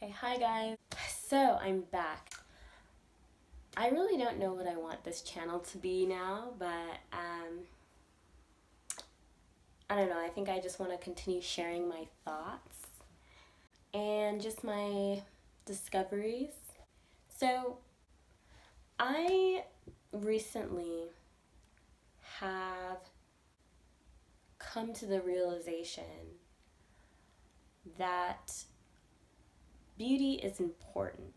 Okay, hi guys. So I'm back. I really don't know what I want this channel to be now, but I don't know. I think I just want to continue sharing my thoughts and just my discoveries. So I recently have come to the realization that beauty is important.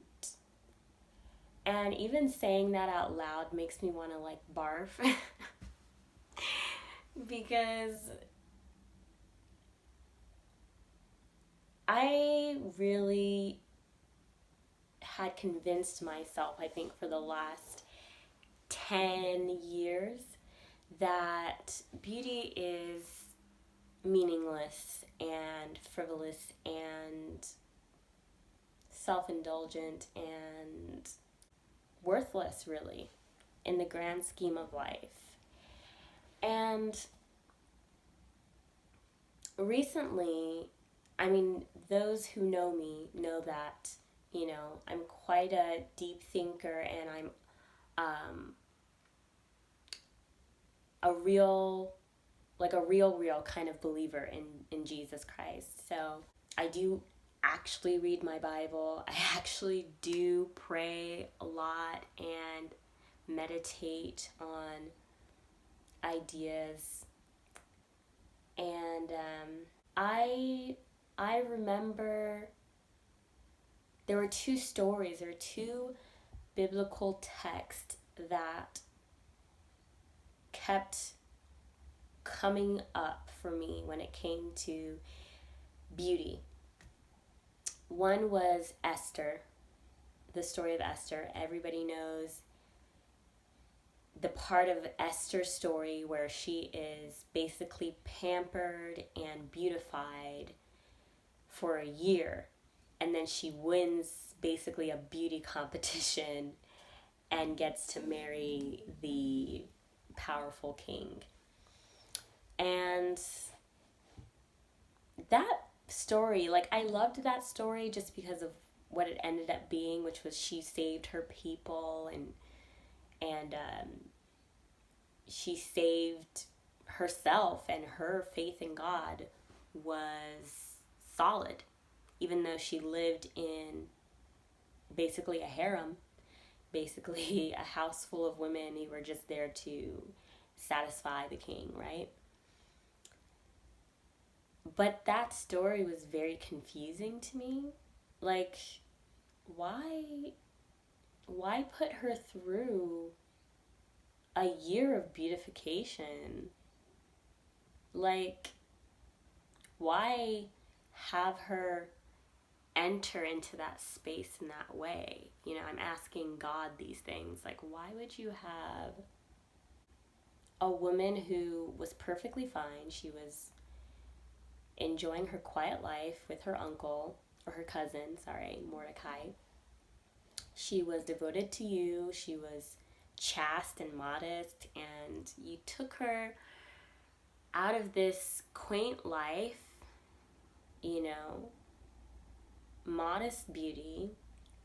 And even saying that out loud makes me want to like barf because I really had convinced myself, I think, for the last 10 years that beauty is meaningless and frivolous and self indulgent and worthless, really, in the grand scheme of life. And recently, I mean, those who know me know that, I'm quite a deep thinker and I'm a real, like a real kind of believer in Jesus Christ. So I do actually read my Bible. I actually do pray a lot and meditate on ideas. And I I remember there were two stories, there were two biblical texts that kept coming up for me when it came to beauty. One was Esther, the story of Esther. Everybody knows the part of Esther's story where she is basically pampered and beautified for a year, and then she wins basically a beauty competition and gets to marry the powerful king. And that story, like, I loved that story just because of what it ended up being, which was she saved her people and she saved herself, and her faith in God was solid, even though she lived in basically a harem, basically a house full of women who were just there to satisfy the king, right? But that story was very confusing to me. Like, why why put her through a year of beautification? Like, why have her enter into that space in that way? I'm asking God these things. Like, why would you have a woman who was perfectly fine? She was enjoying her quiet life with her uncle, or her cousin, sorry, Mordecai. She was devoted to you. She was chaste and modest, and you took her out of this quaint life, you know, modest beauty,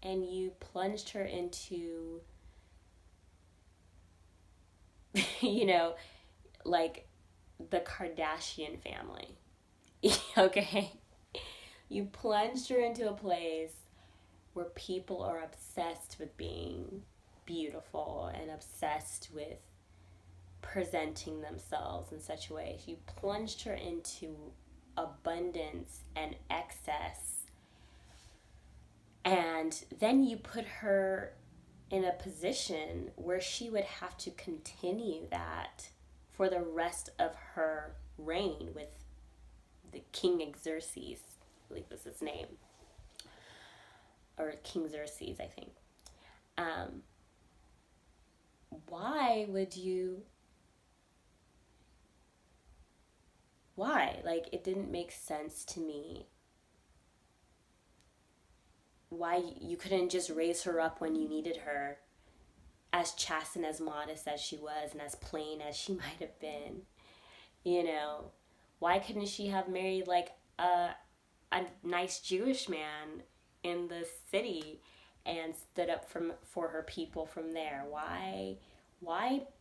and you plunged her into, you know, like the Kardashian family. Okay? You plunged her into a place where people are obsessed with being beautiful and obsessed with presenting themselves in such a way. You plunged her into abundance and excess, and then you put her in a position where she would have to continue that for the rest of her reign with the King Xerxes, I believe was his name, or King Xerxes, I think. Um, why would you? Why? Like, it didn't make sense to me. Why you couldn't just raise her up when you needed her, as chaste and as modest as she was, and as plain as she might have been? You know, why couldn't she have married like a nice Jewish man in the city and stood up for her people from there? Why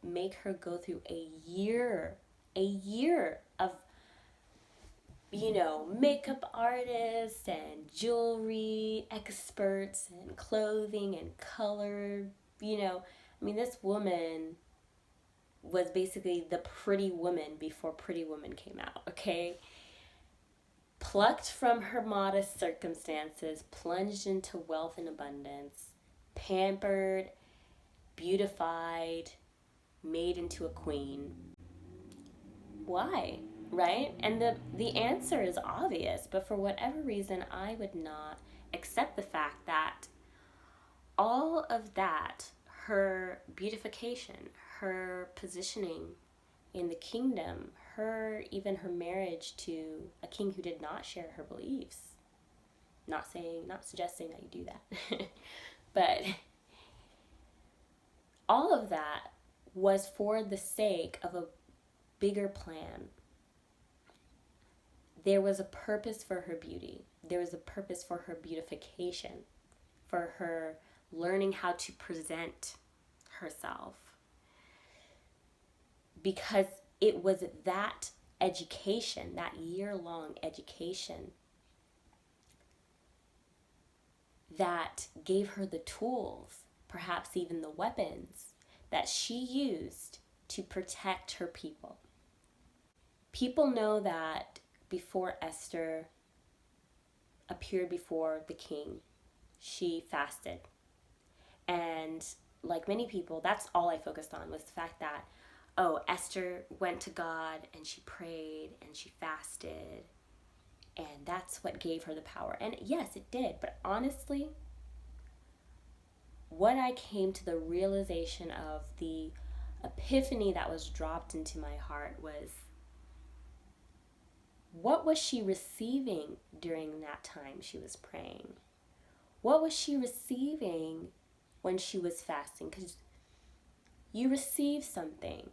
make her go through a year of, makeup artists and jewelry experts and clothing and color, this woman was basically the pretty woman before Pretty Woman came out, okay? Plucked from her modest circumstances, plunged into wealth and abundance, pampered, beautified, made into a queen. Why? Right? And the answer is obvious, but for whatever reason, I would not accept the fact that all of that, her beautification, her positioning in the kingdom, even her marriage to a king who did not share her beliefs. Not suggesting that you do that. But all of that was for the sake of a bigger plan. There was a purpose for her beauty. There was a purpose for her beautification, for her learning how to present herself. Because it was that education, that year-long education, that gave her the tools, perhaps even the weapons, that she used to protect her people. People know that before Esther appeared before the king, she fasted. And like many people, that's all I focused on, was the fact that, Esther went to God and she prayed and she fasted, and that's what gave her the power. And yes, it did. But honestly, what I came to the realization of, the epiphany that was dropped into my heart, was, what was she receiving during that time she was praying? What was she receiving when she was fasting? Because you receive something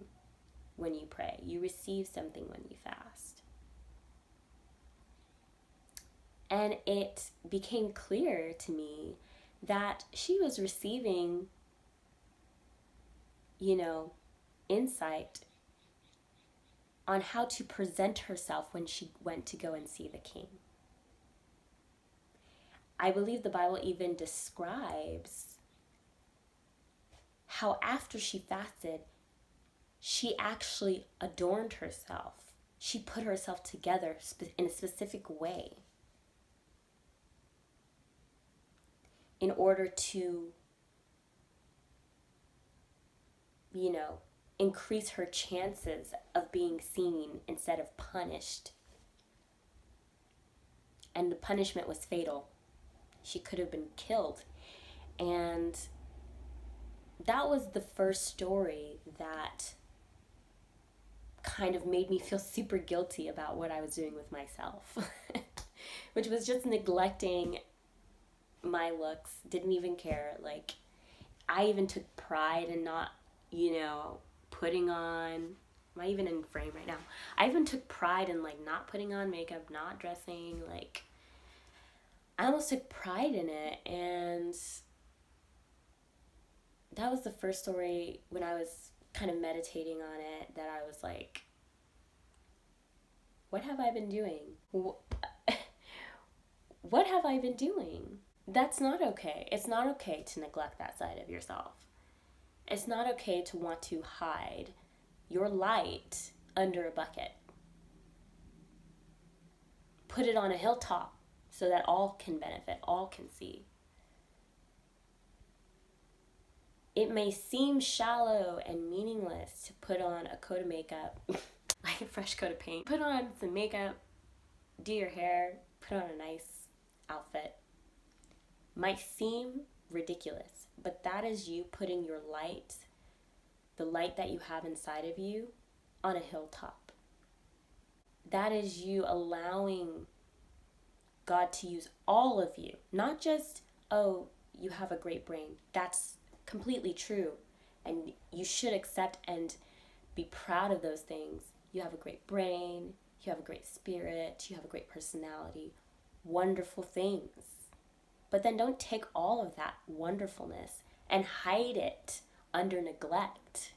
when you pray. You receive something when you fast. And it became clear to me that she was receiving, insight on how to present herself when she went to go and see the king. I believe the Bible even describes how after she fasted, she actually adorned herself. She put herself together in a specific way in order to, increase her chances of being seen instead of punished. And the punishment was fatal. She could have been killed. And that was the first story that kind of made me feel super guilty about what I was doing with myself, which was just neglecting my looks, didn't even care. Like, I even took pride in not, putting on, am I even in frame right now? I even took pride in, not putting on makeup, not dressing, I almost took pride in it. And that was the first story when I was kind of meditating on it, that I was like, what have I been doing? What have I been doing? That's not okay. It's not okay to neglect that side of yourself. It's not okay to want to hide your light under a bucket. Put it on a hilltop so that all can benefit, all can see. It may seem shallow and meaningless to put on a coat of makeup, like a fresh coat of paint. Put on some makeup, do your hair, put on a nice outfit. Might seem ridiculous, but that is you putting your light, the light that you have inside of you, on a hilltop. That is you allowing God to use all of you, not just, you have a great brain. That's completely true, and you should accept and be proud of those things. You have a great brain, you have a great spirit, you have a great personality, wonderful things. But then don't take all of that wonderfulness and hide it under neglect,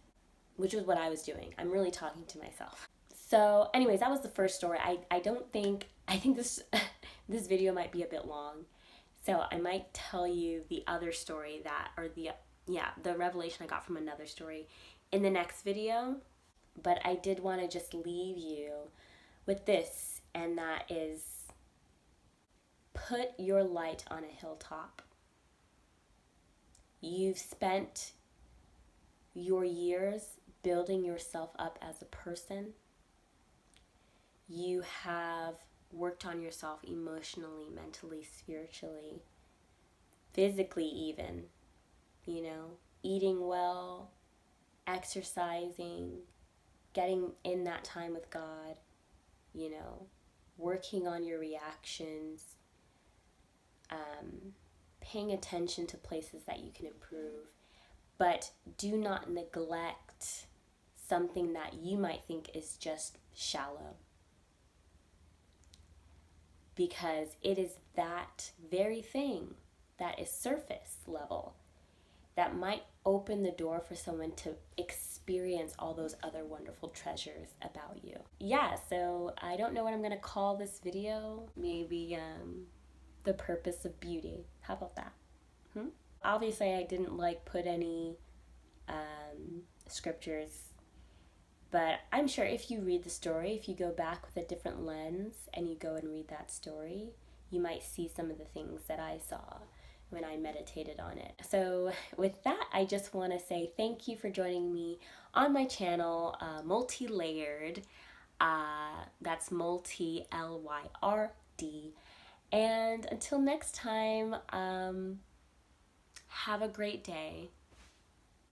which is what I was doing. I'm really talking to myself. So anyways, that was the first story. I think this this video might be a bit long. So I might tell you the other story the revelation I got from another story in the next video. But I did want to just leave you with this, and that is, put your light on a hilltop. You've spent your years building yourself up as a person. You have worked on yourself emotionally, mentally, spiritually, physically even, eating well, exercising, getting in that time with God, working on your reactions, paying attention to places that you can improve. But do not neglect something that you might think is just shallow. Because it is that very thing that is surface level that might open the door for someone to experience all those other wonderful treasures about you. Yeah, so I don't know what I'm going to call this video. Maybe the purpose of beauty. How about that? Obviously, I didn't put any scriptures, but I'm sure if you read the story, if you go back with a different lens and you go and read that story, you might see some of the things that I saw when I meditated on it. So with that, I just want to say thank you for joining me on my channel, Multi-Layered. That's multi, L-Y-R-D. And until next time, have a great day.